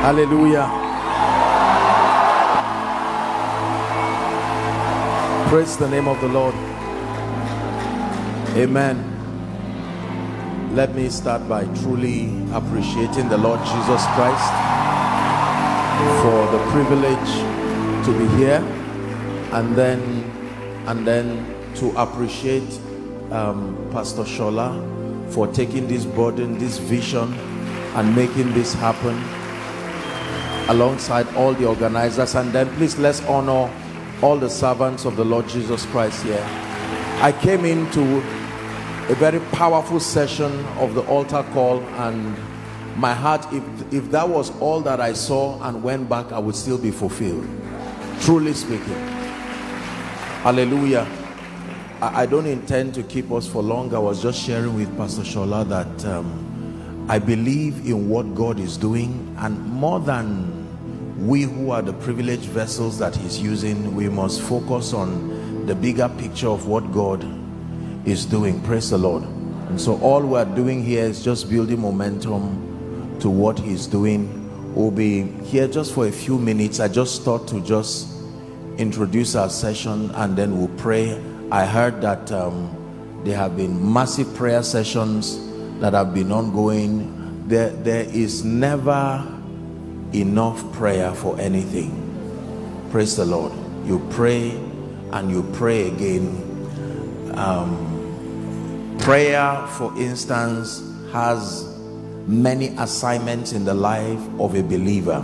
Hallelujah. Praise the name of the Lord. Amen. Let me start by truly appreciating the Lord Jesus Christ for the privilege to be here, and then to appreciate Pastor Shola for taking this burden, this vision, and making this happen alongside all the organizers. And then please, let's honor all the servants of the Lord Jesus Christ here. I came into a very powerful session of the altar call, and my heart, if that was all that I saw and went back, I would still be fulfilled, truly speaking. Hallelujah. I don't intend to keep us for long. I was just sharing with Pastor Shola that I believe in what God is doing, and more than we who are the privileged vessels that he's using, we must focus on the bigger picture of what God is doing. Praise the Lord. And so all we're doing here is just building momentum to what he's doing. We'll be here just for a few minutes. I just thought to just introduce our session, and then we'll pray. I heard that there have been massive prayer sessions that have been ongoing. There is never enough prayer for anything. Praise the Lord. You pray and you pray again. Prayer, for instance, has many assignments in the life of a believer,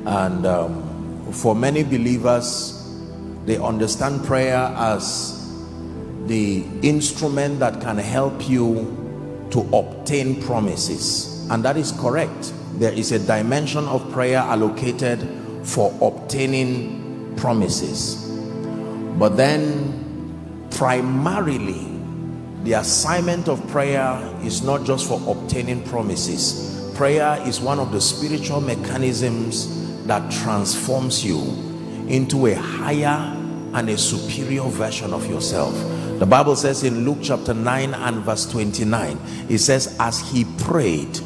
and for many believers, they understand prayer as the instrument that can help you to obtain promises, and that is correct. There is a dimension of prayer allocated for obtaining promises, but then primarily the assignment of prayer is not just for obtaining promises. Prayer is one of the spiritual mechanisms that transforms you into a higher and a superior version of yourself. The Bible says in Luke chapter 9 and verse 29, it says, as he prayed,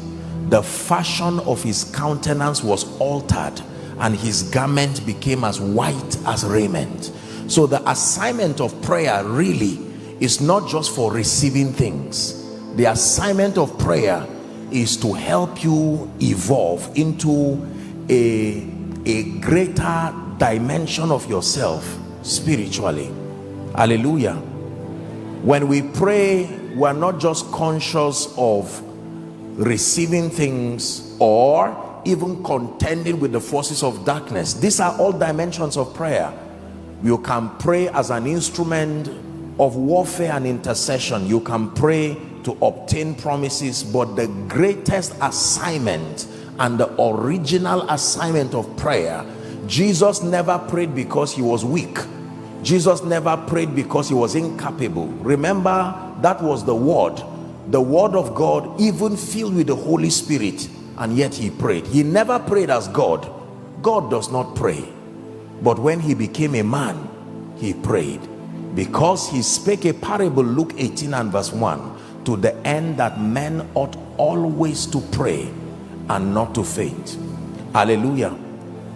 the fashion of his countenance was altered, and his garment became as white as raiment. So the assignment of prayer really is not just for receiving things. The assignment of prayer is to help you evolve into a greater dimension of yourself spiritually. Hallelujah. When we pray, we are not just conscious of receiving things or even contending with the forces of darkness. These are all dimensions of prayer. You can pray as an instrument of warfare and intercession. You can pray to obtain promises, but the greatest assignment and the original assignment of prayer, Jesus never prayed because he was weak. Jesus never prayed because he was incapable. Remember, that was the word of God, even filled with the Holy Spirit, and yet he prayed. He never prayed as God. God does not pray. But when he became a man, he prayed, because he spake a parable, Luke 18 and verse 1, to the end that men ought always to pray and not to faint. Hallelujah.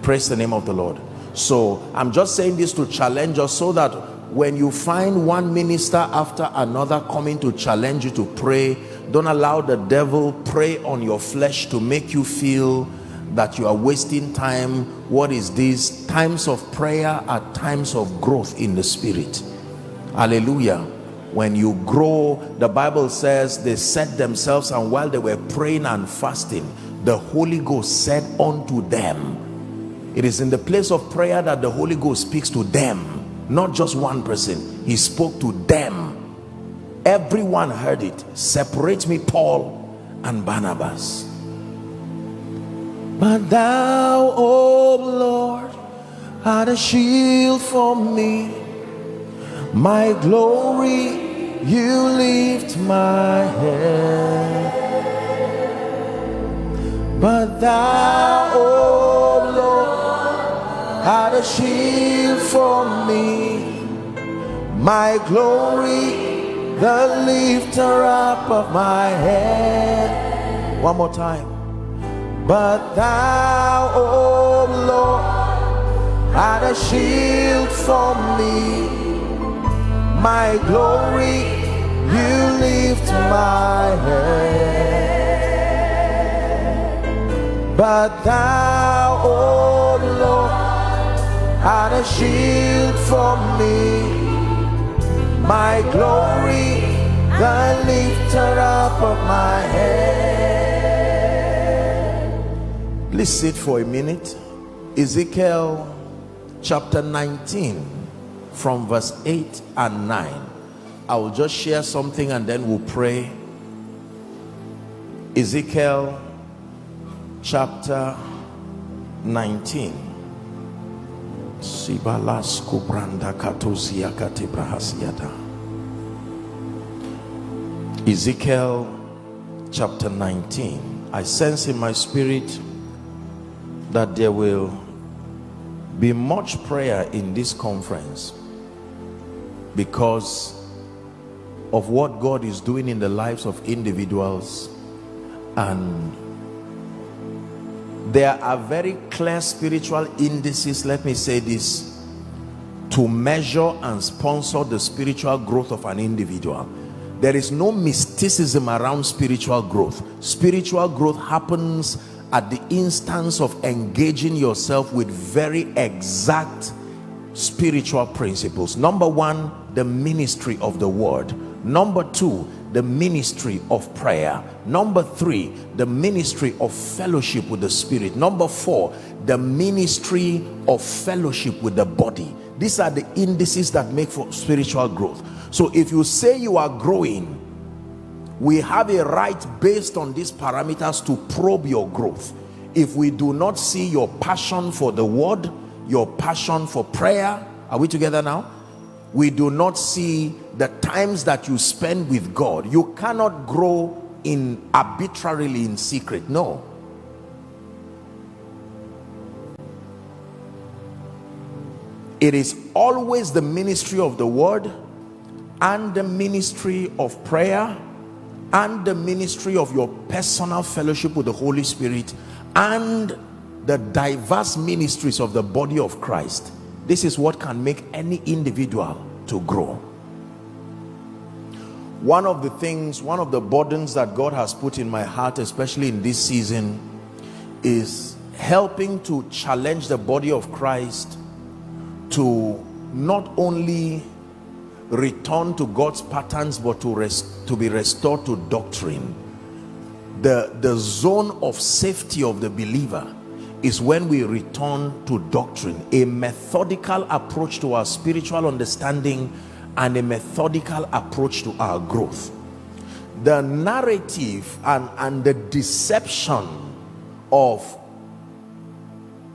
Praise the name of the Lord. So I'm just saying this to challenge us, so that when you find one minister after another coming to challenge you to pray, don't allow the devil prey on your flesh to make you feel that you are wasting time. What is this? Times of prayer are times of growth in the spirit. Hallelujah. When you grow, the Bible says they set themselves, and while they were praying and fasting, the Holy Ghost said unto them. It is in the place of prayer that the Holy Ghost speaks to them, not just one person. He spoke to them. Everyone heard it. Separate me, Paul and Barnabas. But thou, O Lord, art a shield for me. My glory, you lift my head. But thou, O Lord, art a shield for me. My glory, the lifter up of my head. One more time. But thou, O Lord, art a shield for me, my glory, you lift my head. But thou, O Lord, art a shield for me, my glory, the lifter up of my head. Please sit for a minute. Ezekiel chapter 19 from verse 8 and 9. I will just share something and then we'll pray. Ezekiel chapter 19. Ezekiel chapter 19. I sense in my spirit that there will be much prayer in this conference because of what God is doing in the lives of individuals, and there are very clear spiritual indices, let me say this, to measure and sponsor the spiritual growth of an individual. There is no mysticism around spiritual growth. Spiritual growth happens at the instance of engaging yourself with very exact spiritual principles. Number one, the ministry of the word. Number two, the ministry of prayer. Number three, the ministry of fellowship with the Spirit. Number four, the ministry of fellowship with the body. These are the indices that make for spiritual growth. So if you say you are growing, we have a right based on these parameters to probe your growth. If we do not see your passion for the word, your passion for prayer, are we together now? We do not see the times that you spend with God. You cannot grow in arbitrarily in secret. No. It is always the ministry of the word and the ministry of prayer and the ministry of your personal fellowship with the Holy Spirit and the diverse ministries of the body of Christ. This is what can make any individual to grow. One of the things, one of the burdens that God has put in my heart, especially in this season, is helping to challenge the body of Christ to not only return to God's patterns, but to be restored to doctrine. The zone of safety of the believer is when we return to doctrine, a methodical approach to our spiritual understanding and a methodical approach to our growth. The narrative and the deception of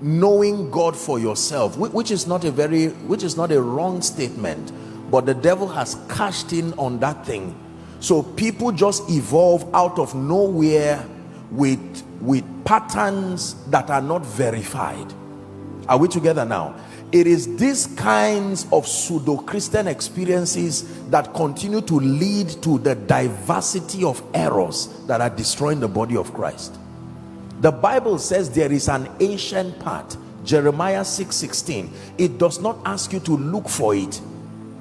knowing God for yourself, which is not a wrong statement, but the devil has cashed in on that thing. So people just evolve out of nowhere with patterns that are not verified. Are we together now? It is these kinds of pseudo-Christian experiences that continue to lead to the diversity of errors that are destroying the body of Christ. The Bible says there is an ancient path, Jeremiah 6:16. It does not ask you to look for it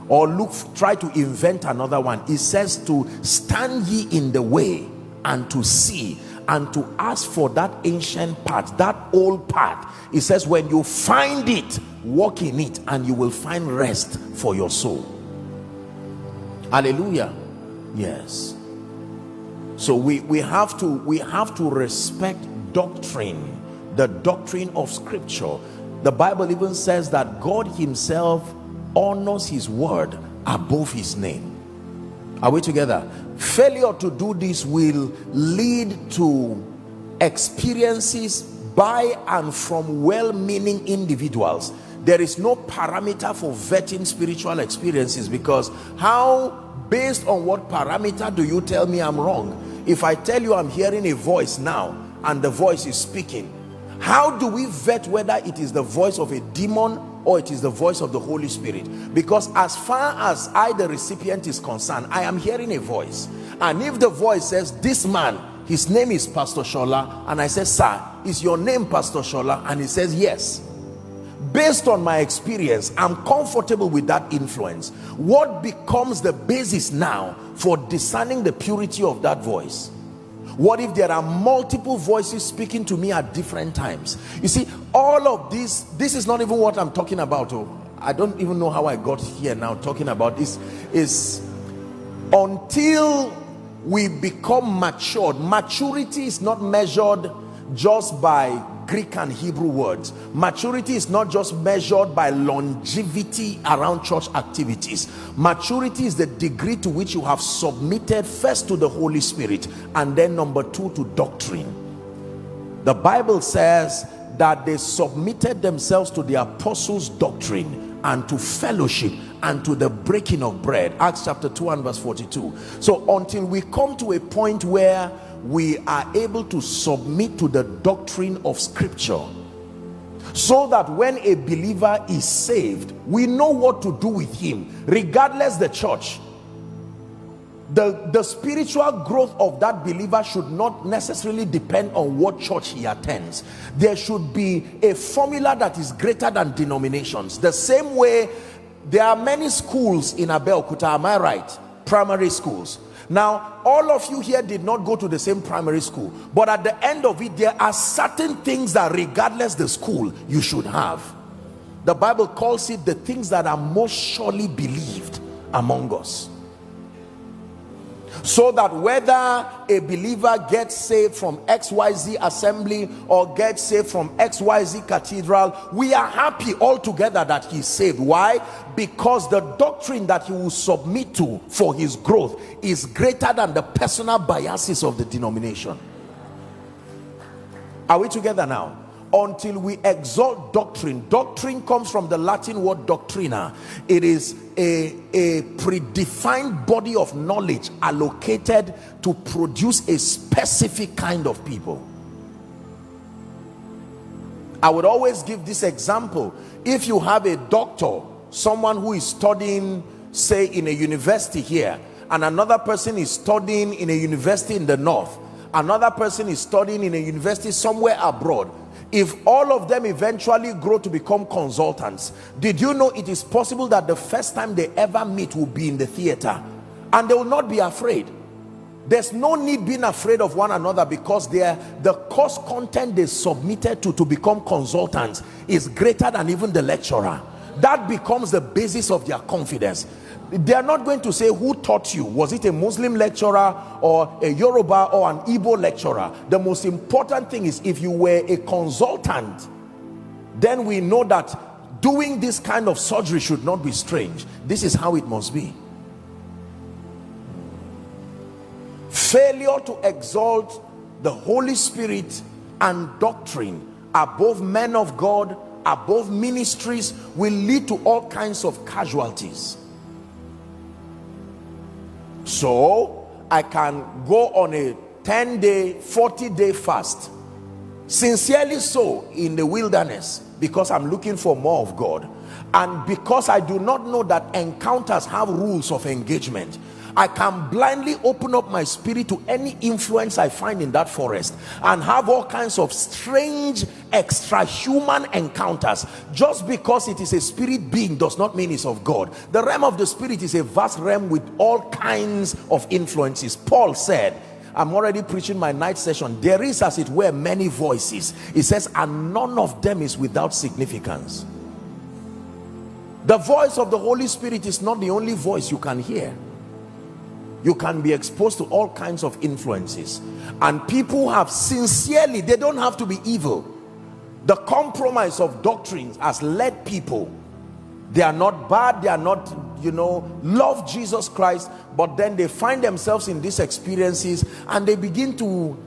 or try to invent another one. It says to stand ye in the way and to see and to ask for that ancient path, that old path. It says when you find it, walk in it and you will find rest for your soul. Hallelujah. Yes. So we have to respect doctrine, the doctrine of Scripture. The Bible even says that God himself honors his word above his name. Are we together? Failure to do this will lead to experiences by and from well-meaning individuals. There is no parameter for vetting spiritual experiences, because how, based on what parameter do you tell me I'm wrong? If I tell you I'm hearing a voice now and the voice is speaking, how do we vet whether it is the voice of a demon or it is the voice of the Holy Spirit? Because as far as I, the recipient, is concerned, I am hearing a voice, and if the voice says this man his name is Pastor Shola, and I said, sir, is your name Pastor Shola? And he says, yes. Based on my experience, I'm comfortable with that influence. What becomes the basis now for discerning the purity of that voice? What if there are multiple voices speaking to me at different times? You see, all of this is not even what I'm talking about. Oh, I don't even know how I got here now talking about this. Is until we become matured. Maturity is not measured just by Greek and Hebrew words. Maturity is not just measured by longevity around church activities. Maturity is the degree to which you have submitted first to the Holy Spirit, and then number two, to doctrine. The Bible says that they submitted themselves to the apostles' doctrine and to fellowship and to the breaking of bread. Acts chapter 2 and verse 42. So until we come to a point where we are able to submit to the doctrine of Scripture, so that when a believer is saved, we know what to do with him, regardless the church. The spiritual growth of that believer should not necessarily depend on what church he attends. There should be a formula that is greater than denominations. The same way there are many schools in ABEOKUTA, am I right? Primary schools. Now, all of you here did not go to the same primary school, but at the end of it, there are certain things that regardless the school, you should have. The Bible calls it the things that are most surely believed among us. So that whether a believer gets saved from XYZ assembly or gets saved from XYZ cathedral, we are happy all together that he's saved. Why? Because the doctrine that he will submit to for his growth is greater than the personal biases of the denomination. Are we together now? Until we exalt doctrine. Doctrine comes from the Latin word doctrina. It is a predefined body of knowledge allocated to produce a specific kind of people. I would always give this example. If you have a doctor, someone who is studying, say, in a university here, and another person is studying in a university in the north, another person is studying in a university somewhere abroad, if all of them eventually grow to become consultants, did you know it is possible that the first time they ever meet will be in the theater, and they will not be afraid? There's no need being afraid of one another, because the course content they submitted to become consultants is greater than even the lecturer. That becomes the basis of their confidence. They are not going to say, who taught you? Was it a Muslim lecturer or a Yoruba or an Igbo lecturer? The most important thing is, if you were a consultant, then we know that doing this kind of surgery should not be strange. This is how it must be. Failure to exalt the Holy Spirit and doctrine above men of God, above ministries, will lead to all kinds of casualties. So I can go on a 10-day, 40-day fast, sincerely so, in the wilderness, because I'm looking for more of God, and because I do not know that encounters have rules of engagement. I can blindly open up my spirit to any influence I find in that forest and have all kinds of strange extra-human encounters. Just because it is a spirit being does not mean it's of God. The realm of the spirit is a vast realm with all kinds of influences. Paul said, I'm already preaching my night session, there is as it were many voices. It says, and none of them is without significance. The voice of the Holy Spirit is not the only voice you can hear. You can be exposed to all kinds of influences, and people have sincerely, they don't have to be evil. The compromise of doctrines has led people, they are not bad, they are not, love Jesus Christ, but then they find themselves in these experiences and they begin to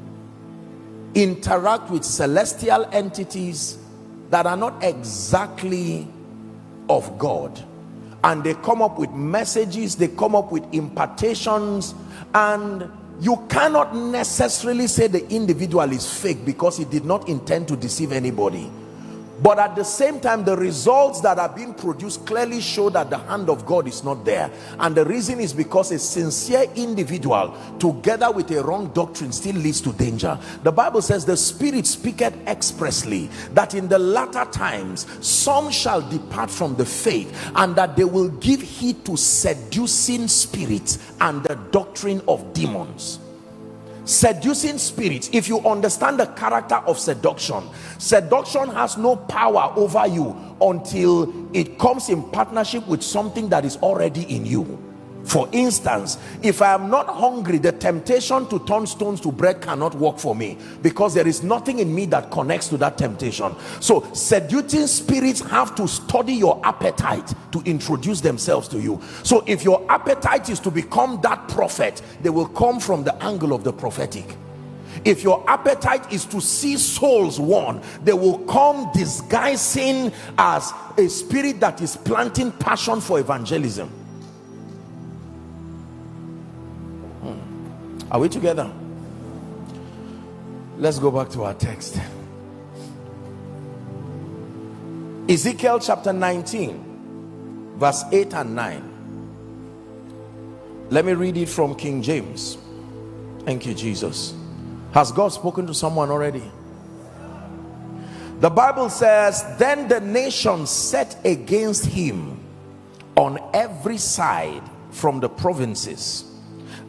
interact with celestial entities that are not exactly of God. And they come up with messages, they come up with impartations, and you cannot necessarily say the individual is fake because he did not intend to deceive anybody. But at the same time, the results that are being produced clearly show that the hand of God is not there. And the reason is because a sincere individual together with a wrong doctrine still leads to danger. The Bible says the Spirit speaketh expressly that in the latter times some shall depart from the faith, and that they will give heed to seducing spirits and the doctrine of demons. Seducing spirits. If you understand the character of seduction, seduction has no power over you until it comes in partnership with something that is already in you. For instance, if I am not hungry, the temptation to turn stones to bread cannot work for me, because there is nothing in me that connects to that temptation. So seducing spirits have to study your appetite to introduce themselves to you. So if your appetite is to become that prophet, they will come from the angle of the prophetic. If your appetite is to see souls won, they will come disguising as a spirit that is planting passion for evangelism. Are we together? Let's go back to our text. Ezekiel chapter 19 verse 8 and 9. Let me read it from King James. Thank you, Jesus. Has God spoken to someone already? The Bible says, then the nations set against him on every side from the provinces,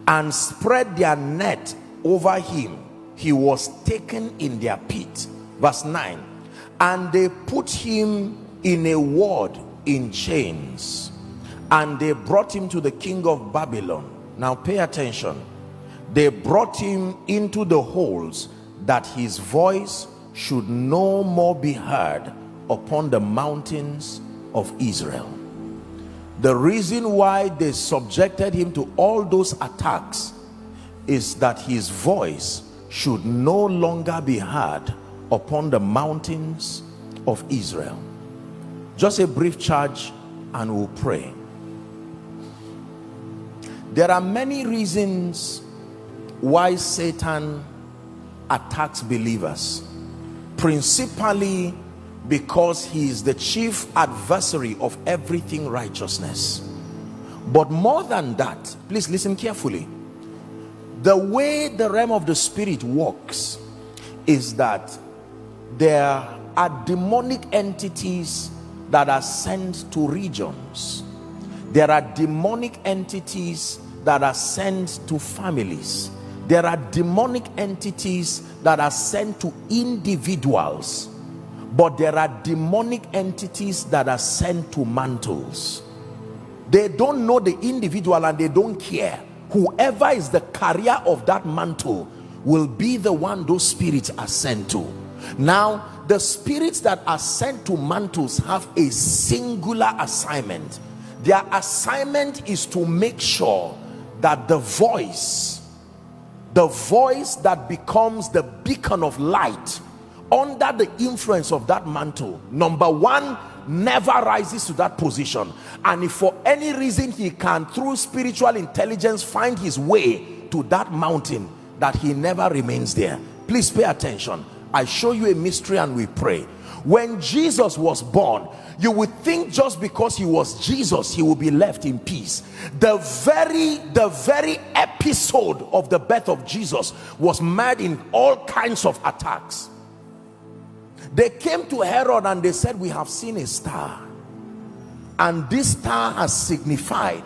and spread their net over him. He was taken in their pit. Verse 9. And they put him in a ward in chains, and they brought him to the king of Babylon. Now pay attention. They brought him into the holes, that his voice should no more be heard upon the mountains of Israel. The reason why they subjected him to all those attacks is that his voice should no longer be heard upon the mountains of Israel. Just a brief charge and we'll pray. There are many reasons why Satan attacks believers, principally because he is the chief adversary of everything righteousness. But more than that, please listen carefully. The way the realm of the spirit works is that there are demonic entities that are sent to regions. There are demonic entities that are sent to families. There are demonic entities that are sent to individuals. But there are demonic entities that are sent to mantles. They don't know the individual and they don't care. Whoever is the carrier of that mantle will be the one those spirits are sent to. Now, the spirits that are sent to mantles have a singular assignment. Their assignment is to make sure that the voice that becomes the beacon of light under the influence of that mantle, number one, never rises to that position. And if for any reason he can, through spiritual intelligence, find his way to that mountain, that he never remains there. Please pay attention. I show you a mystery and we pray. When Jesus was born, you would think just because he was Jesus, he would be left in peace. The very episode of the birth of Jesus was marred in all kinds of attacks. They came to Herod and they said, we have seen a star, and this star has signified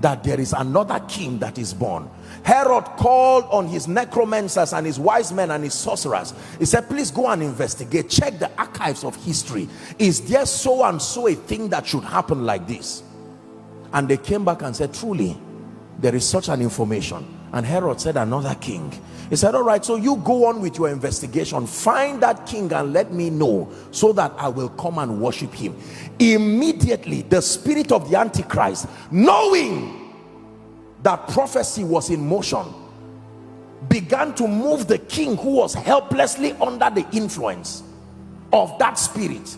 that there is another king that is born. Herod called on his necromancers and his wise men and his sorcerers. He said, please go and investigate, check the archives of history. Is there so and so a thing that should happen like this? And they came back and said, truly there is such an information. And Herod said, another king. He said, all right, so you go on with your investigation, find that king and let me know, so that I will come and worship him. Immediately the spirit of the Antichrist, knowing that prophecy was in motion, began to move the king, who was helplessly under the influence of that spirit,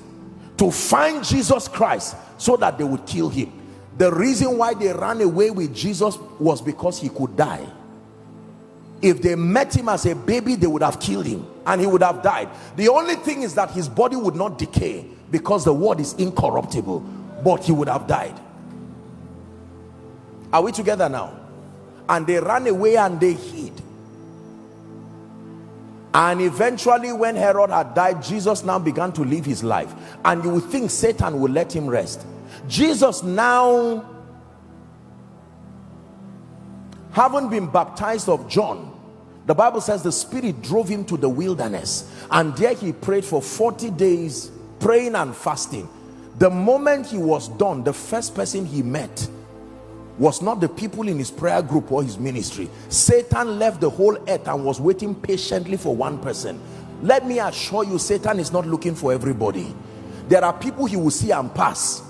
to find Jesus Christ so that they would kill him. The reason why they ran away with Jesus was because he could die. If they met him as a baby, they would have killed him. and he would have died. The only thing is that his body would not decay because the word is incorruptible, but he would have died. Are we together now? And they ran away and they hid. And eventually when Herod had died, Jesus now began to live his life. And you would think Satan would let him rest. Jesus now, having been baptized of John, the Bible says the Spirit drove him to the wilderness. And there he prayed for 40 days, praying and fasting. The moment he was done, the first person he met was not the people in his prayer group or his ministry. Satan left the whole earth and was waiting patiently for one person. Let me assure you, Satan is not looking for everybody. There are people he will see and pass.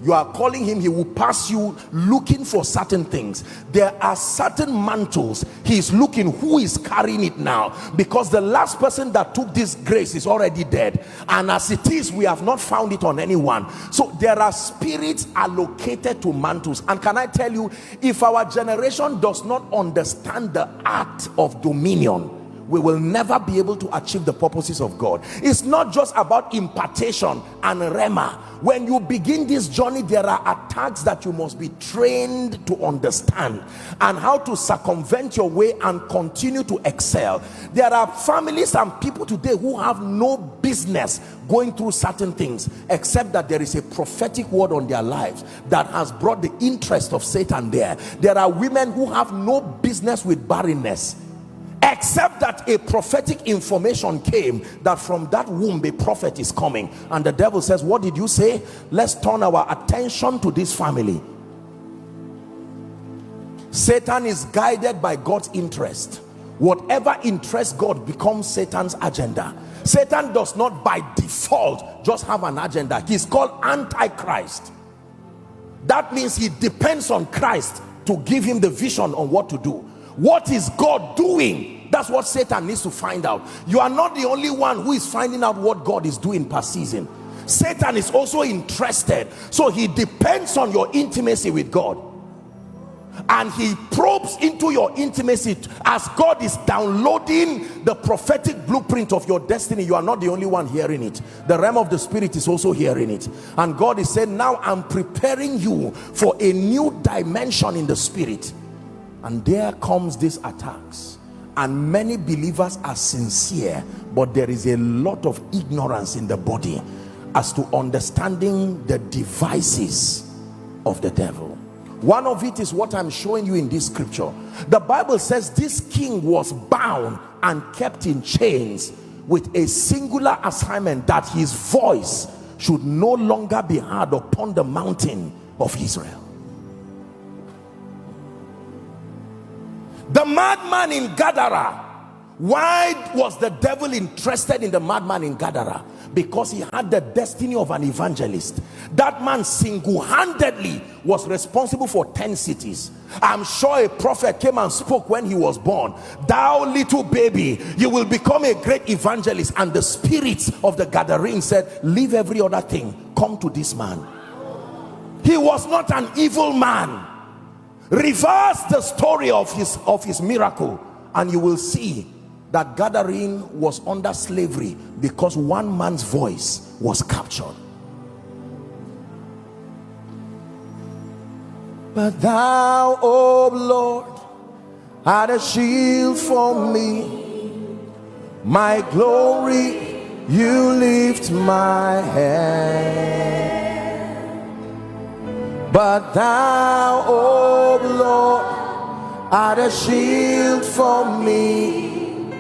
You are calling him, he will pass you, looking for certain things. There are certain mantles he is looking, who is carrying it now, because the last person that took this grace is already dead, and as it is, we have not found it on anyone. So there are spirits allocated to mantles. And can I tell you, if our generation does not understand the art of dominion, we will never be able to achieve the purposes of God. It's not just about impartation and rhema. When you begin this journey, there are attacks that you must be trained to understand, and how to circumvent your way and continue to excel. There are families and people today who have no business going through certain things, except that there is a prophetic word on their lives that has brought the interest of Satan there. There are women who have no business with barrenness, except that a prophetic information came that from that womb a prophet is coming, and the devil says, what did you say? Let's turn our attention to this family. Satan is guided by God's interest. Whatever interests God becomes Satan's agenda. Satan does not by default just have an agenda. He's called Antichrist. That means he depends on Christ to give him the vision on what to do. What is God doing? That's what Satan needs to find out. You are not the only one who is finding out what God is doing per season. Satan is also interested, so he depends on your intimacy with God, and he probes into your intimacy as God is downloading the prophetic blueprint of your destiny. You are not the only one hearing it. The realm of the spirit is also hearing it, and God is saying, now I'm preparing you for a new dimension in the spirit. And there comes these attacks, and many believers are sincere, but there is a lot of ignorance in the body as to understanding the devices of the devil. One of it is what I'm showing you in this scripture. The Bible says this king was bound and kept in chains with a singular assignment, that his voice should no longer be heard upon the mountain of Israel. The madman in Gadara. Why was the devil interested in the madman in Gadara? Because he had the destiny of an evangelist. That man single-handedly was responsible for 10 cities. I'm sure a prophet came and spoke when he was born. Thou little baby, you will become a great evangelist. And the spirits of the Gadarenes said, leave every other thing, come to this man. He was not an evil man. Reverse the story of his miracle, and you will see that Gadarene was under slavery because one man's voice was captured. But thou, O Lord, art a shield for me, my glory, you lift my head. But thou, O Lord, art a shield for me,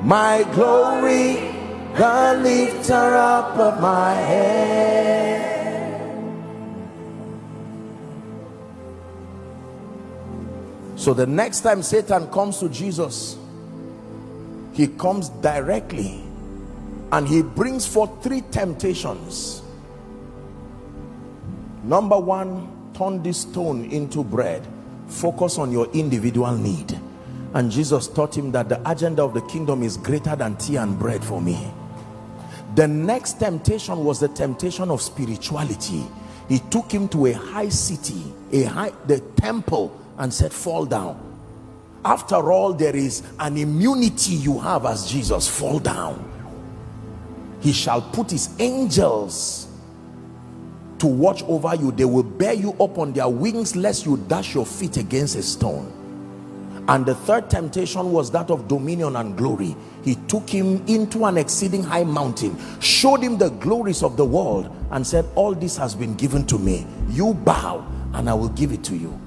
my glory, the lifter up of my head. So the next time Satan comes to Jesus, he comes directly and he brings forth 3 temptations. Number 1, turn this stone into bread. Focus on your individual need. And Jesus taught him that the agenda of the kingdom is greater than tea and bread for me. The next temptation was the temptation of spirituality. He took him to a high city, the temple, and said, fall down. After all, there is an immunity you have as Jesus. Fall down. He shall put his angels to watch over you. They will bear you up on their wings, lest you dash your feet against a stone. And the third temptation was that of dominion and glory. He took him into an exceeding high mountain, showed him the glories of the world, and said, all this has been given to me. You bow and I will give it to you.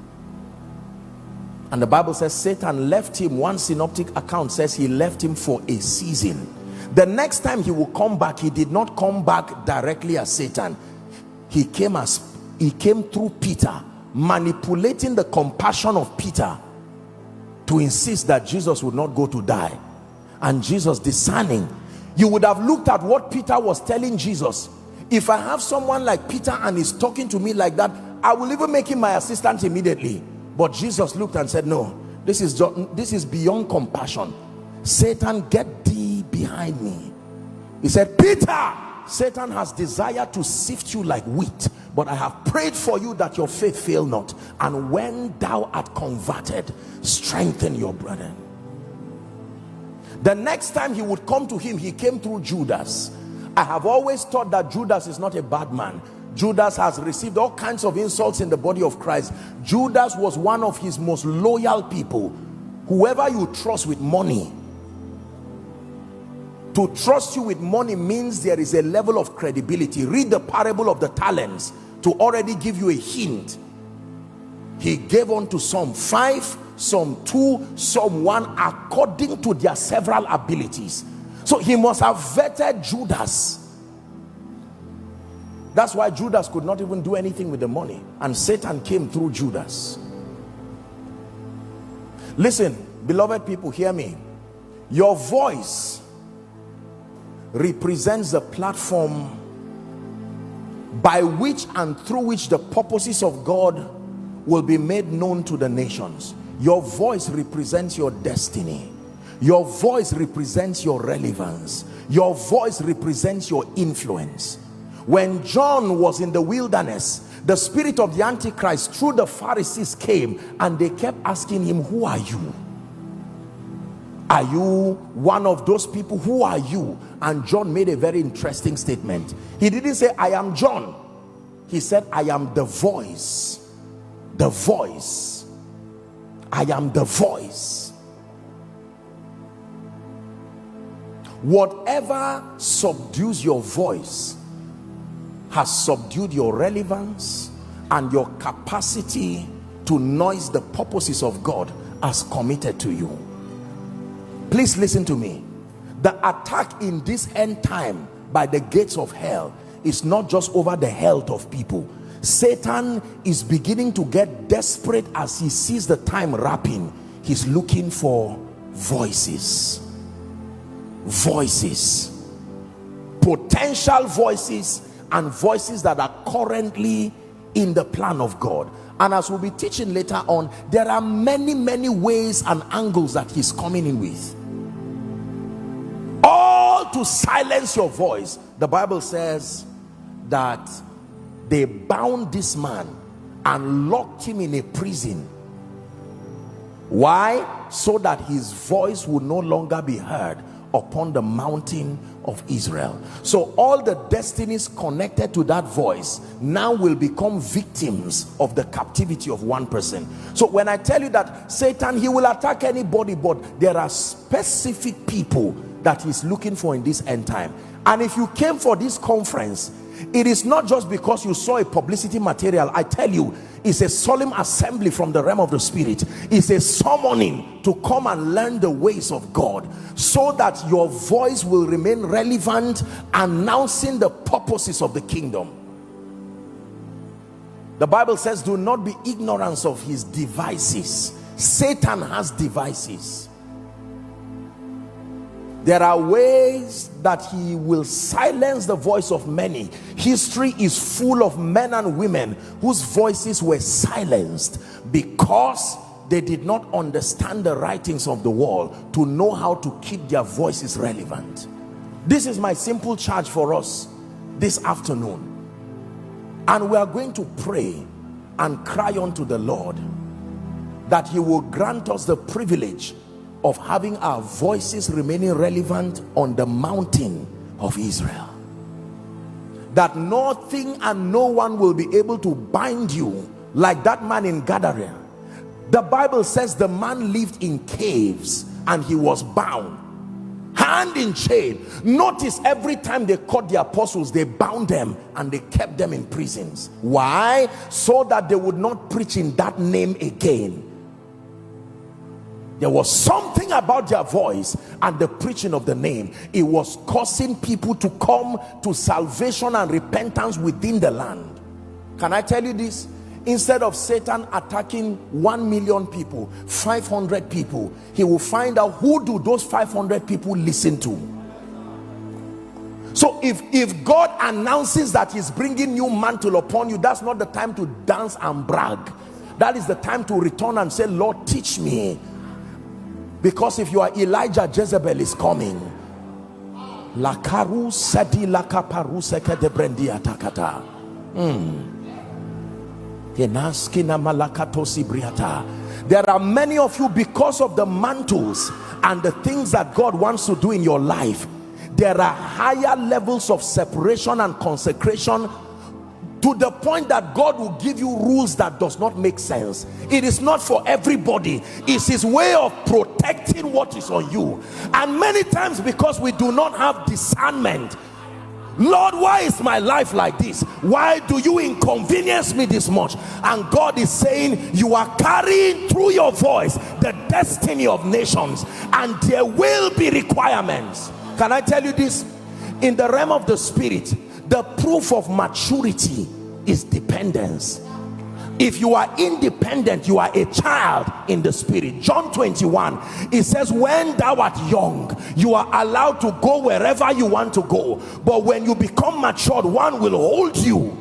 And the Bible says Satan left him. One synoptic account says he left him for a season. The next time he will come back, he did not come back directly as Satan. He came through Peter, manipulating the compassion of Peter to insist that Jesus would not go to die. And Jesus discerning, you would have looked at what Peter was telling Jesus. If I have someone like Peter and he's talking to me like that, I will even make him my assistant immediately. But Jesus looked and said, no, this is beyond compassion. Satan, get thee behind me. He said, Peter, Satan has desired to sift you like wheat, but I have prayed for you that your faith fail not. And when thou art converted, strengthen your brethren. The next time he would come to him, he came through Judas. I have always thought that Judas is not a bad man. Judas has received all kinds of insults in the body of Christ. Judas was one of his most loyal people. Whoever you trust with money, to trust you with money means there is a level of credibility. Read the parable of the talents to already give you a hint. He gave unto some 5, some 2, some 1, according to their several abilities. So he must have vetted Judas. That's why Judas could not even do anything with the money, and Satan came through Judas. Listen, beloved people, hear me. Your voice represents the platform by which and through which the purposes of God will be made known to the nations. Your voice represents your destiny. Your voice represents your relevance. Your voice represents your influence. When John was in the wilderness, the spirit of the Antichrist through the Pharisees came, and they kept asking him, who are you? Are you one of those people? Who are you? And John made a very interesting statement. He didn't say, I am John. He said, I am the voice. The voice. I am the voice. Whatever subdues your voice has subdued your relevance and your capacity to noise the purposes of God as committed to you. Please listen to me. The attack in this end time by the gates of hell is not just over the health of people. Satan is beginning to get desperate as he sees the time wrapping. He's looking for voices. Voices. Potential voices and voices that are currently in the plan of God. And as we'll be teaching later on, there are many ways and angles that he's coming in with, all to silence your voice. The Bible says that they bound this man and locked him in a prison. Why? So that his voice would no longer be heard upon the mountain of Israel. So all the destinies connected to that voice now will become victims of the captivity of one person. So when I tell you that Satan, he will attack anybody, but there are specific people that he's looking for in this end time. And if you came for this conference, it is not just because you saw a publicity material. I tell you, it's a solemn assembly from the realm of the spirit. It's a summoning to come and learn the ways of God, so that your voice will remain relevant, announcing the purposes of the kingdom. The Bible says, do not be ignorant of his devices. Satan has devices. There are ways that he will silence the voice of many. History is full of men and women whose voices were silenced because they did not understand the writings of the wall to know how to keep their voices relevant. This is my simple charge for us this afternoon. And we are going to pray and cry unto the Lord that he will grant us the privilege of having our voices remaining relevant on the mountain of Israel, that nothing and no one will be able to bind you like that man in Gadara. The Bible says the man lived in caves and he was bound, hand in chain. Notice every time they caught the apostles, they bound them and they kept them in prisons. Why? So that they would not preach in that name again. There was something about their voice and the preaching of the name. It was causing people to come to salvation and repentance within the land. Can I tell you this? Instead of Satan attacking 1 million people, 500 people, he will find out who do those 500 people listen to. So if God announces that he's bringing new mantle upon you, that's not the time to dance and brag. That is the time to return and say, Lord, teach me. Because if you are Elijah, Jezebel is coming. Lakaru sadi lakaparu seke de brendia takata. There are many of you, because of the mantles and the things that God wants to do in your life, there are higher levels of separation and consecration, to the point that God will give you rules that does not make sense. It is not for everybody. It's his way of protecting what is on you. And many times, because we do not have discernment, Lord, why is my life like this? Why do you inconvenience me this much? And God is saying, you are carrying through your voice the destiny of nations, and there will be requirements. Can I tell you this? In the realm of the spirit, the proof of maturity is dependence. If you are independent, you are a child in the spirit. John 21, it says, when thou art young, you are allowed to go wherever you want to go, but when you become matured, one will hold you.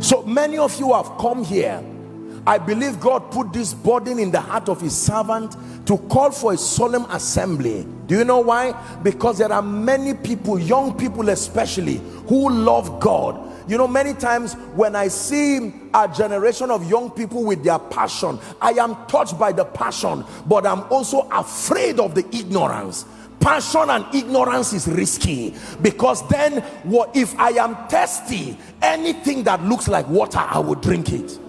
So many of you have come here. I believe God put this burden in the heart of his servant to call for a solemn assembly. Do you know why? Because there are many people, young people especially, who love God. You know, many times when I see a generation of young people with their passion, I am touched by the passion, but I'm also afraid of the ignorance. Passion and ignorance is risky, because then what if I am thirsty? Anything that looks like water, I will drink it.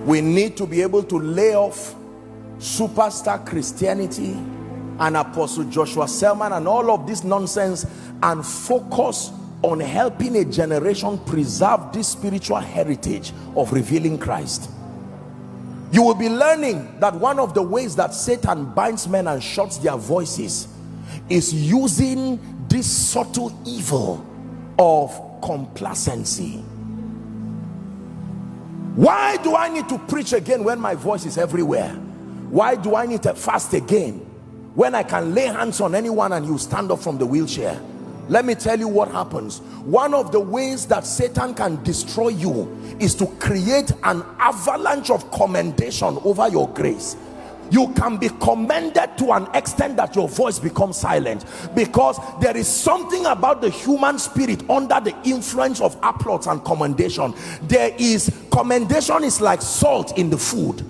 We need to be able to lay off superstar Christianity and Apostle Joshua Selman and all of this nonsense, and focus on helping a generation preserve this spiritual heritage of revealing Christ. You will be learning that one of the ways that Satan binds men and shuts their voices is using this subtle evil of complacency. Why do I need to preach again when my voice is everywhere? Why do I need to fast again when I can lay hands on anyone and you stand up from the wheelchair? Let me tell you what happens. One of the ways that Satan can destroy you is to create an avalanche of commendation over your grace. You can be commended to an extent that your voice becomes silent, because there is something about the human spirit under the influence of applause and commendation. Commendation is like salt in the food.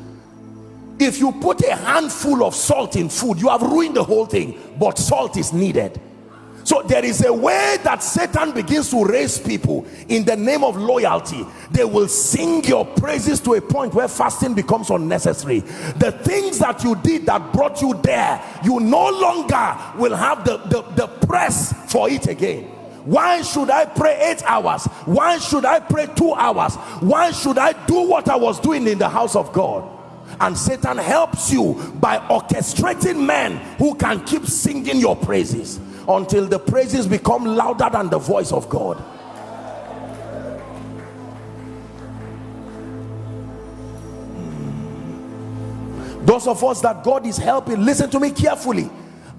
If you put a handful of salt in food, you have ruined the whole thing, but salt is needed. So there is a way that Satan begins to raise people in the name of loyalty. They will sing your praises to a point where fasting becomes unnecessary. The things that you did that brought you there, you no longer will have the press for it again. Why should I pray 8 hours? Why should I pray 2 hours? Why should I do what I was doing in the house of God? And Satan helps you by orchestrating men who can keep singing your praises until the praises become louder than the voice of God. Those of us that God is helping, listen to me carefully.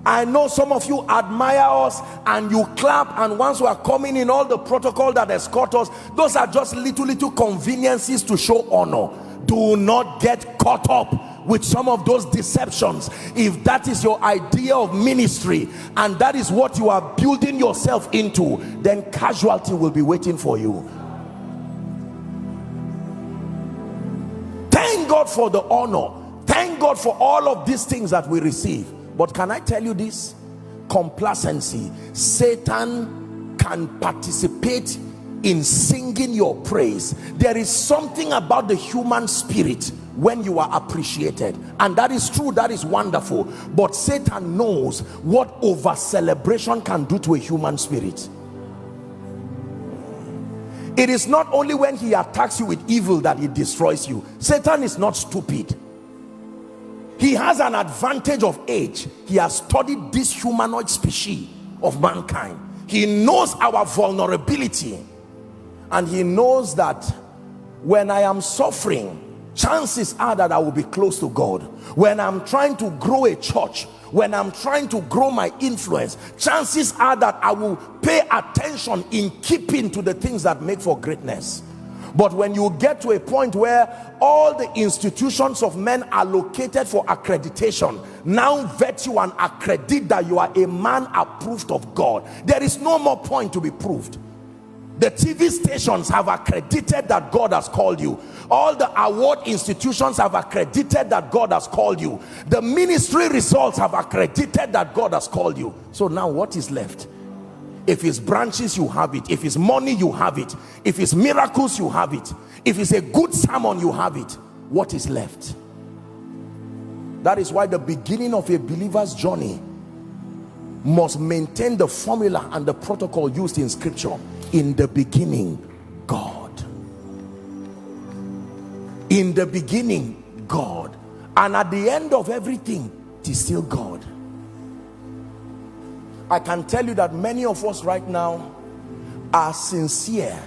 I know some of you admire us and you clap, and once we are coming in, all the protocol that escort us, those are just little conveniences to show honor. Do not get caught up with some of those deceptions. If that is your idea of ministry and that is what you are building yourself into, then casualty will be waiting for you. Thank God for the honor. Thank God for all of these things that we receive. But can I tell you this? Complacency. Satan can participate in singing your praise. There is something about the human spirit when you are appreciated, and that is true, that is wonderful. But Satan knows what over celebration can do to a human spirit. It is not only when he attacks you with evil that he destroys you. Satan is not stupid. He has an advantage of age. He has studied this humanoid species of mankind. He knows our vulnerability, and he knows that when I am suffering, chances are that I will be close to God. When I'm trying to grow a church, when I'm trying to grow my influence, chances are that I will pay attention in keeping to the things that make for greatness. But when you get to a point where all the institutions of men are located for accreditation, now vet you and accredit that you are a man approved of God, there is no more point to be proved. The TV stations have accredited that God has called you. All the award institutions have accredited that God has called you. The ministry results have accredited that God has called you. So now what is left? If it's branches, you have it. If it's money, you have it. If it's miracles, you have it. If it's a good sermon, you have it. What is left? That is why the beginning of a believer's journey must maintain the formula and the protocol used in scripture. In the beginning, God. In the beginning, God. And at the end of everything, it is still God. I can tell you that many of us right now are sincere.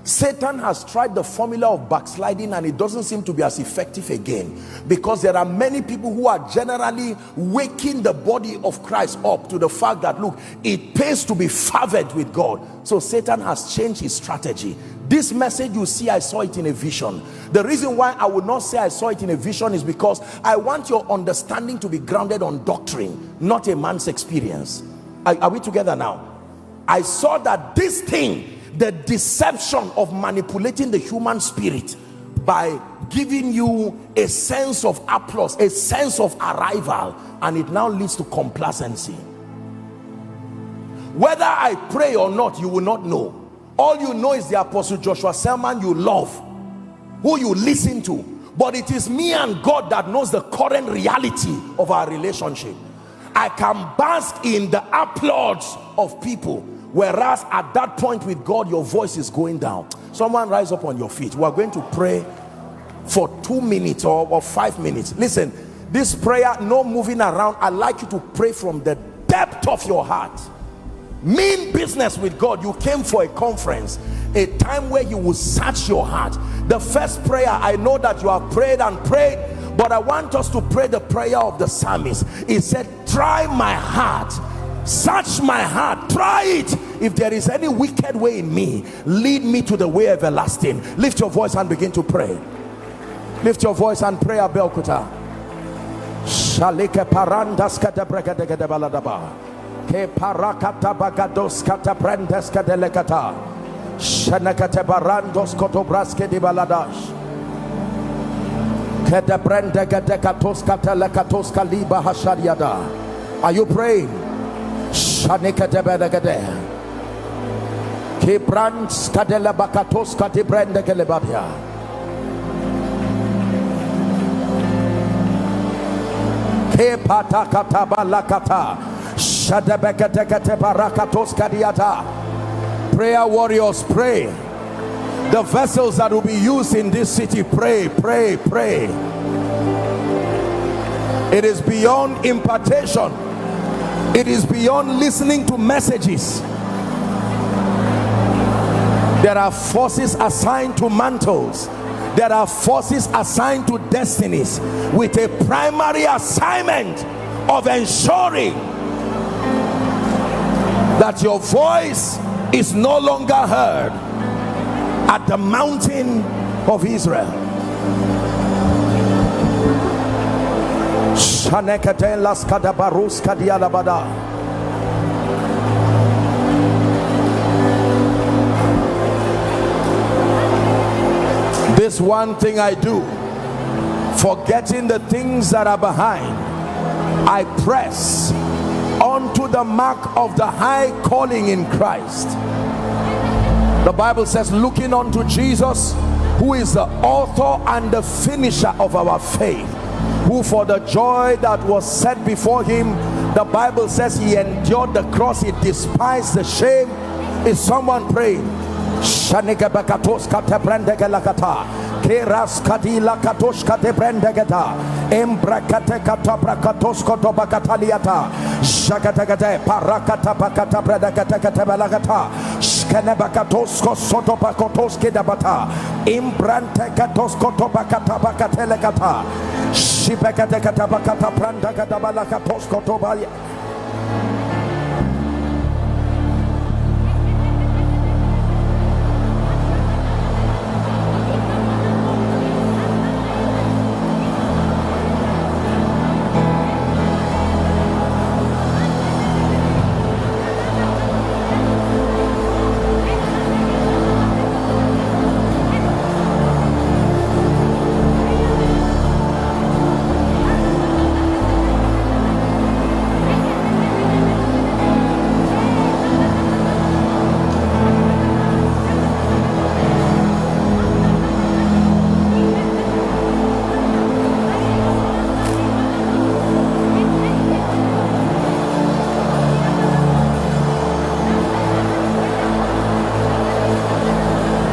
Satan has tried the formula of backsliding and it doesn't seem to be as effective again, because there are many people who are generally waking the body of Christ up to the fact that, look, it pays to be fervent with God. So Satan has changed his strategy. This message you see, I saw it in a vision. The reason why I would not say I saw it in a vision is because I want your understanding to be grounded on doctrine, not a man's experience. Are we together now? I saw that this thing, the deception of manipulating the human spirit by giving you a sense of applause, a sense of arrival, and it now leads to complacency. Whether I pray or not, you will not know. All you know is the Apostle Joshua Selman you love, who you listen to, but it is me and God that knows the current reality of our relationship. I can bask in the applause of people, whereas at that point with God, your voice is going down. Someone rise up on your feet. We are going to pray for 2 minutes or 5 minutes. Listen, this prayer, no moving around. I'd like you to pray from the depth of your heart. Mean business with God. You came for a conference, a time where you will search your heart. The first prayer, I know that you have prayed and prayed, but I want us to pray the prayer of the psalmist. He said, try my heart, search my heart, try it. If there is any wicked way in me, lead me to the way everlasting. Lift your voice and begin to pray. Lift your voice and pray. ABEOKUTA. Shalike parandas kata bregadegede baladaba. Ke parakata bagados kata prendes kadelekata. Shanakate barandos kotobraske di baladash. Are you praying? Prayer warriors, pray. The vessels that will be used in this city, pray, pray, pray. It is beyond impartation. It is beyond listening to messages. There are forces assigned to mantles. There are forces assigned to destinies with a primary assignment of ensuring that your voice is no longer heard at the mountain of Israel. Shanekate las kadabarus kadialabada. This one thing I do, forgetting the things that are behind, I press onto the mark of the high calling in Christ. The Bible says, looking unto Jesus, who is the author and the finisher of our faith, who for the joy that was set before him, the Bible says he endured the cross, he despised the shame. Is someone praying? Shanika bakatos kate brendege lakata, keras kadila katos kate brendegeta, embrakate kata brakatos koto bakataliata, shakatakate parakata bakata bredegete kate balagata, shkene bakatos kosoto bakotos kedabata, imbrante katos koto bakata bakatelekata, shibekate kata bakata brandagata balakatos koto baya.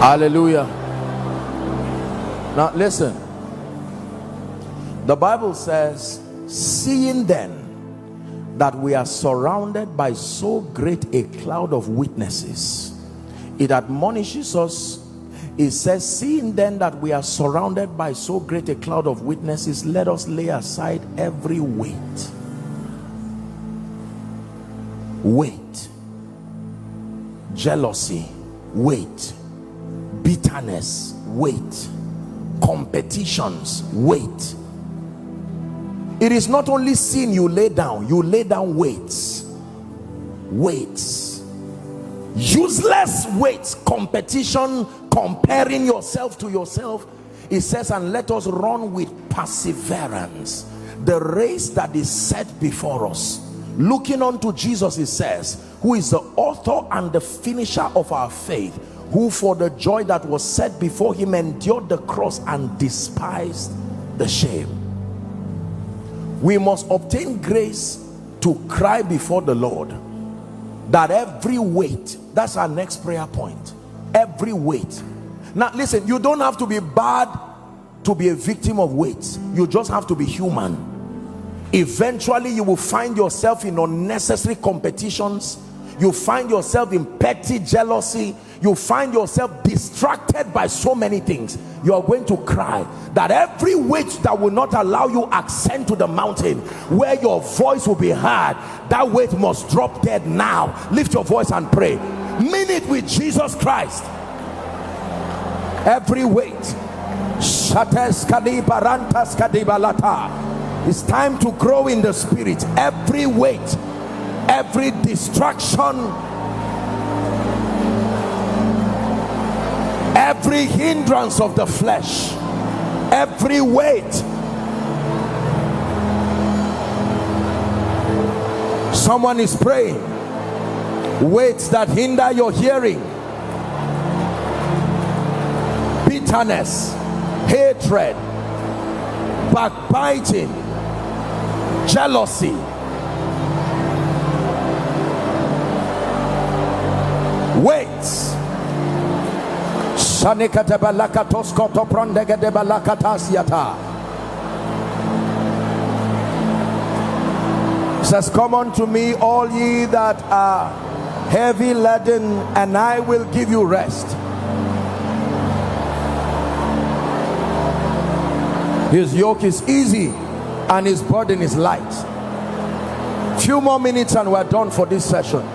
Hallelujah. Now listen, the Bible says, seeing then that we are surrounded by so great a cloud of witnesses, it admonishes us. It says, seeing then that we are surrounded by so great a cloud of witnesses, let us lay aside every weight. Weight, jealousy, weight, bitterness, weight, competitions, weight. It is not only sin you lay down weights, useless weights, competition, comparing yourself to yourself. It says, and let us run with perseverance the race that is set before us, looking unto Jesus. It says, who is the author and the finisher of our faith, who for the joy that was set before him endured the cross and despised the shame. We must obtain grace to cry before the Lord that every weight, that's our next prayer point, every weight. Now listen, you don't have to be bad to be a victim of weights. You just have to be human. Eventually you will find yourself in unnecessary competitions. You find yourself in petty jealousy. You find yourself distracted by so many things. You are going to cry that every weight that will not allow you ascend to the mountain where your voice will be heard, that weight must drop dead now. Lift your voice and pray. Mean it with Jesus Christ. Every weight. It's time to grow in the spirit. Every weight, every distraction, every hindrance of the flesh, every weight. Someone is praying. Weights that hinder your hearing, bitterness, hatred, backbiting, jealousy, weights. Says, come unto me, all ye that are heavy laden, and I will give you rest. His yoke is easy and his burden is light. Few more minutes and we're done for this session.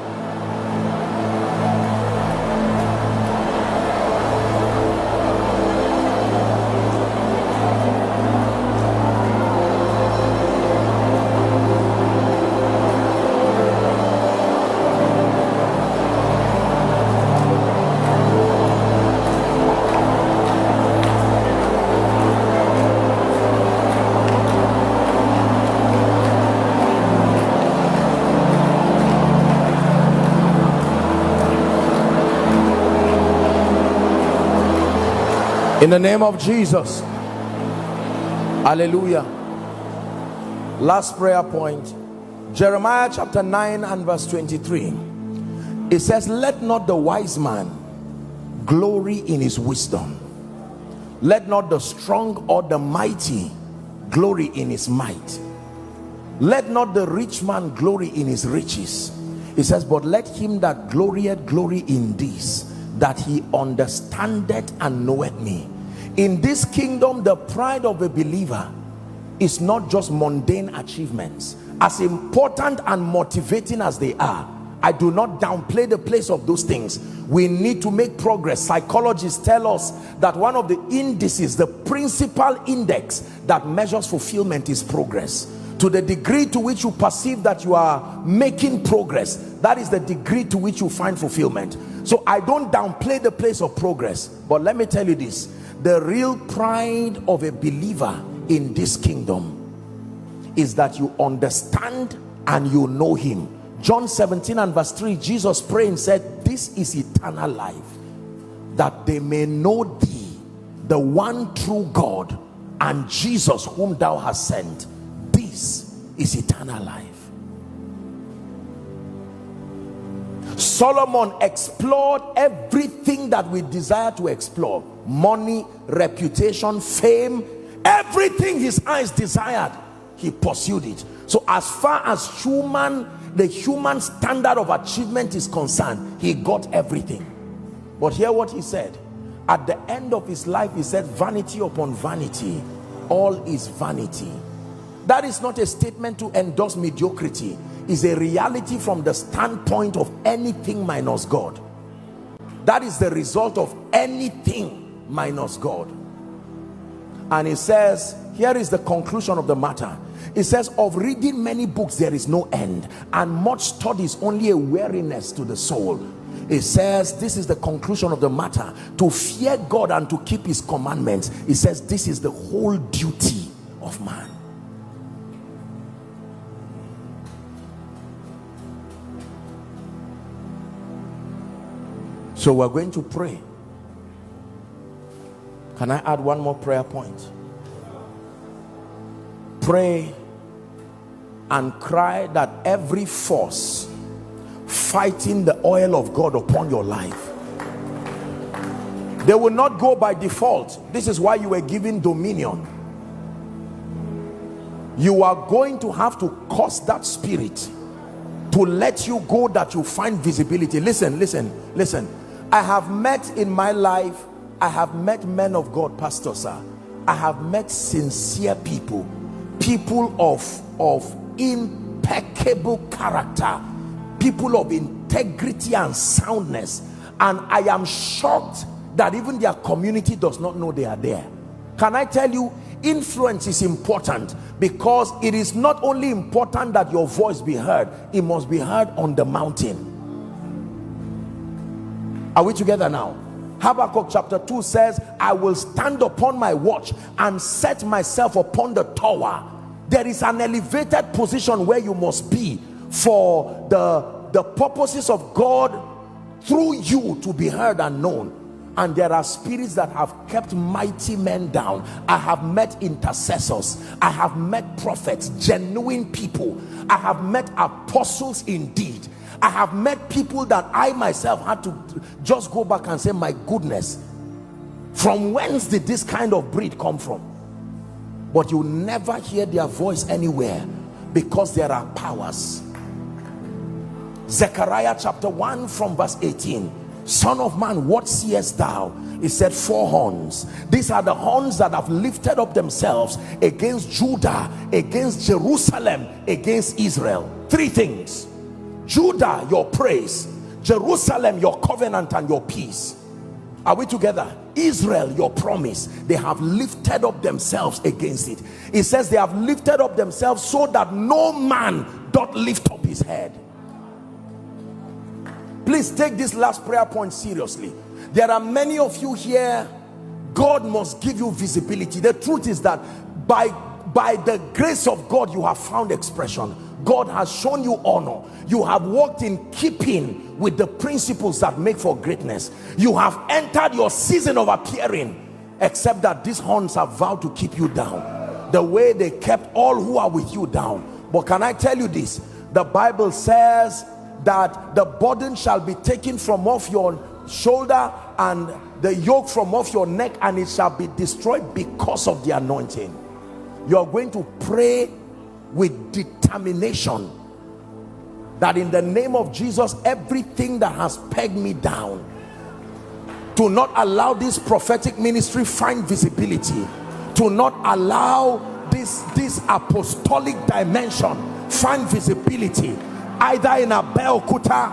In the name of Jesus. Hallelujah. Last prayer point, Jeremiah chapter 9 and verse 23. It says, let not the wise man glory in his wisdom, let not the strong or the mighty glory in his might, let not the rich man glory in his riches. It says, but let him that glorieth glory in this, that he understandeth and knoweth me. In this kingdom, the pride of a believer is not just mundane achievements. As important and motivating as they are, I do not downplay the place of those things. We need to make progress. Psychologists tell us that one of the indices, the principal index that measures fulfillment, is progress. To the degree to which you perceive that you are making progress, that is the degree to which you find fulfillment. So I don't downplay the place of progress, but let me tell you this, the real pride of a believer in this kingdom is that you understand and you know him. John 17 and verse 3, Jesus praying said, this is eternal life, that they may know thee, the one true God, and Jesus whom thou hast sent. This is eternal life. Solomon explored everything that we desire to explore: money, reputation, fame, everything his eyes desired, he pursued it. So as far as the human standard of achievement is concerned, he got everything. But hear what he said at the end of his life. He said, vanity upon vanity, all is vanity. That is not a statement to endorse mediocrity. It's a reality from the standpoint of anything minus God. That is the result of anything minus God. And he says, here is the conclusion of the matter. It says, of reading many books there is no end, and much study is only a weariness to the soul. It says, this is the conclusion of the matter: to fear God and to keep his commandments. It says, this is the whole duty of man. So we're going to pray. Can I add one more prayer point? Pray and cry that every force fighting the oil of God upon your life, they will not go by default. This is why you were given dominion. You are going to have to cause that spirit to let you go, that you find visibility. Listen, listen, listen. I have met in my life, I have met men of God, Pastor Sir. I have met sincere people, people of impeccable character, people of integrity and soundness, and I am shocked that even their community does not know they are there. Can I tell you, influence is important, because it is not only important that your voice be heard, it must be heard on the mountain. Are we together now? Habakkuk chapter 2 says, I will stand upon my watch and set myself upon the tower. There is an elevated position where you must be for the purposes of God through you to be heard and known. And there are spirits that have kept mighty men down. I have met intercessors, I have met prophets, genuine people, I have met apostles indeed. I have met people that I myself had to just go back and say, my goodness, from whence did this kind of breed come from? But you never hear their voice anywhere, because there are powers. Zechariah chapter 1 from verse 18. Son of man, what seest thou? He said, 4 horns. These are the horns that have lifted up themselves against Judah, against Jerusalem, against Israel. 3 things: Judah, your praise; Jerusalem, your covenant and your peace. Are we together? Israel, your promise. They have lifted up themselves against it. It says they have lifted up themselves so that no man doth lift up his head. Please take this last prayer point seriously. There are many of you here, God must give you visibility. The truth is that by the grace of God, you have found expression. God has shown you honor. You have walked in keeping with the principles that make for greatness. You have entered your season of appearing. except that these horns have vowed to keep you down, the way they kept all who are with you down. But can I tell you this? The Bible says that the burden shall be taken from off your shoulder and the yoke from off your neck, and it shall be destroyed because of the anointing. You are going to pray with determination that in the name of Jesus, everything that has pegged me down, to not allow this prophetic ministry find visibility, to not allow this apostolic dimension find visibility, either in ABEOKUTA,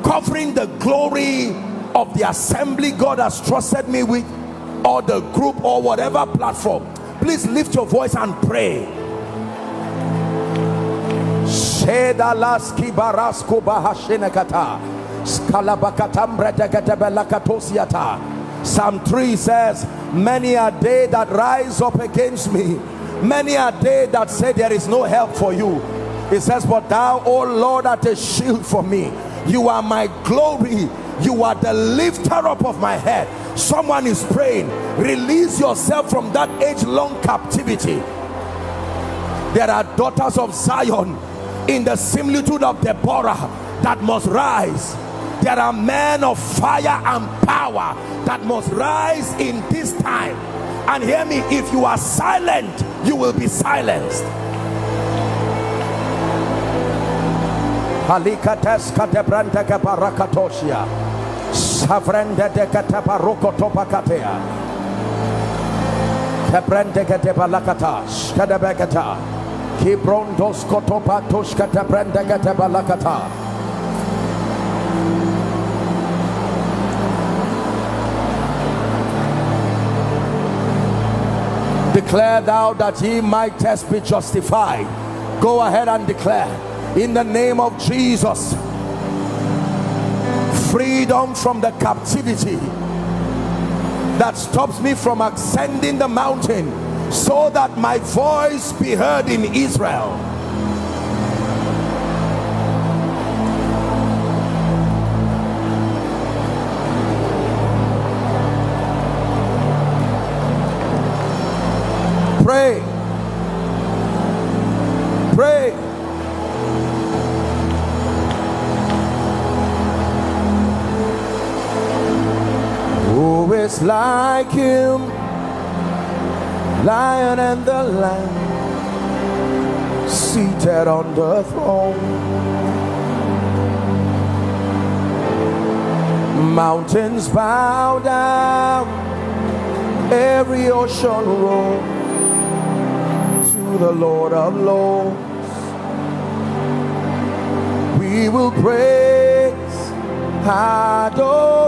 covering the glory of the assembly God has trusted me with, or the group, or whatever platform. Please lift your voice and pray. Psalm 3 says, many a day that rise up against me, many a day that say there is no help for you. It says, but thou, O Lord, art a shield for me. You are my glory. You are the lifter up of my head. Someone is praying, release yourself from that age-long captivity. There are daughters of Zion in the similitude of Deborah that must rise. There are men of fire and power that must rise in this time. And hear me, if you are silent, you will be silenced. Halikates katebrante kaparakatoshia. Savrende de kataparokotopakatea. Kebrende katebalakata. Skadabekata. Kibrondos kotopatosh katabrende katabalakata. Declare thou that ye might test be justified. Go ahead and declare in the name of Jesus, freedom from the captivity that stops me from ascending the mountain, so that my voice be heard in Israel. Pray, pray. Who is like him, Lion and the Lamb, seated on the throne? Mountains bow down, every ocean roars to the Lord of Lords. We will praise Adonai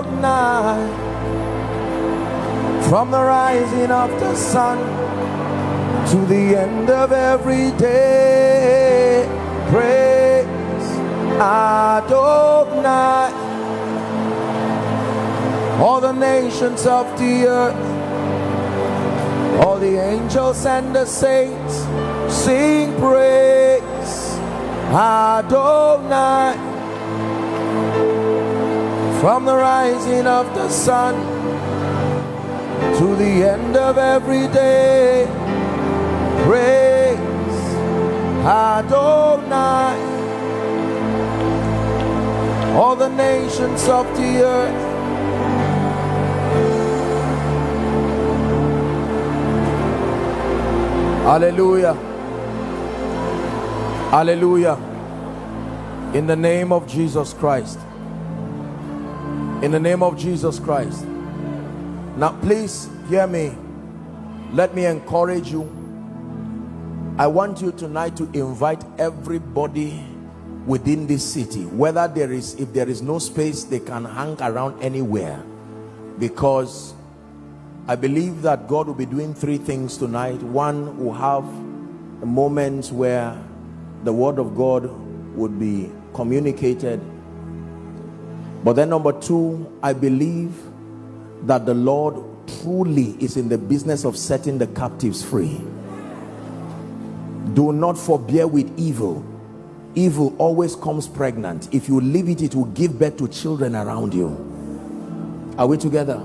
from the rising of the sun to the end of every day. Praise Adonai. All the nations of the earth, all the angels and the saints, sing praise Adonai. From the rising of the sun to the end of every day, praise Adonai. All the nations of the earth, hallelujah, hallelujah. In the name of Jesus Christ, in the name of Jesus Christ. Now please hear me. Let me encourage you. I want you tonight to invite everybody within this city, whether if there is no space, they can hang around anywhere, because I believe that God will be doing three things tonight. One, will have moments where the word of God would be communicated. But then number two, I believe that the Lord truly is in the business of setting the captives free. Do not forbear with evil. Evil always comes pregnant. If you leave it, it will give birth to children around you. Are we together?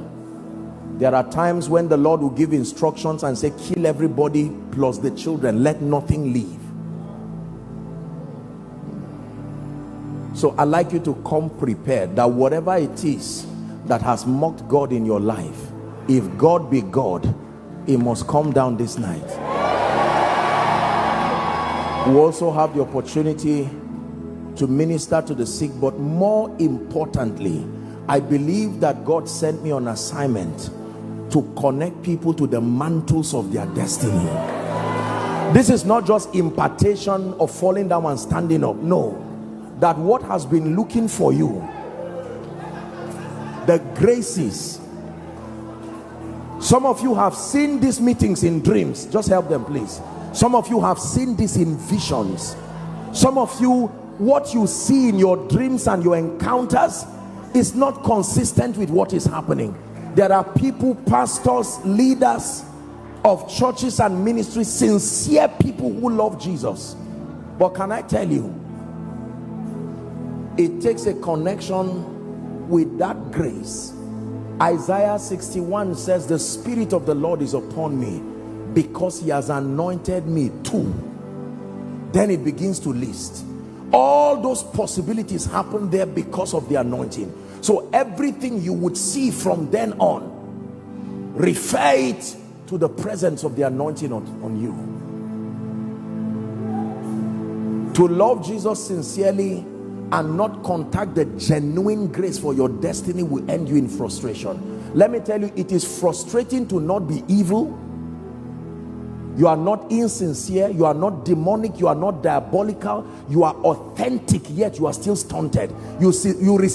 There are times when the Lord will give instructions and say, kill everybody plus the children, let nothing leave. So I'd like you to come prepared that whatever it is that has mocked God in your life, if God be God, it must come down this night. We also have the opportunity to minister to the sick, but more importantly, I believe that God sent me on assignment to connect people to the mantles of their destiny. This is not just impartation of falling down and standing up. No, that what has been looking for you, the graces. Some of you have seen these meetings in dreams. Just help them, please. Some of you have seen this in visions. Some of you, what you see in your dreams and your encounters is not consistent with what is happening. There are people, pastors, leaders of churches and ministries, sincere people who love Jesus. But can I tell you, it takes a connection with that grace. Isaiah 61 says, the Spirit of the Lord is upon me because he has anointed me too. Then it begins to list all those possibilities happen there because of the anointing. So everything you would see from then on, refer it to the presence of the anointing on you. To love Jesus sincerely and not contact the genuine grace for your destiny will end you in frustration. Let me tell you, it is frustrating to not be evil. You are not insincere, you are not demonic, you are not diabolical, you are authentic, yet you are still stunted. You receive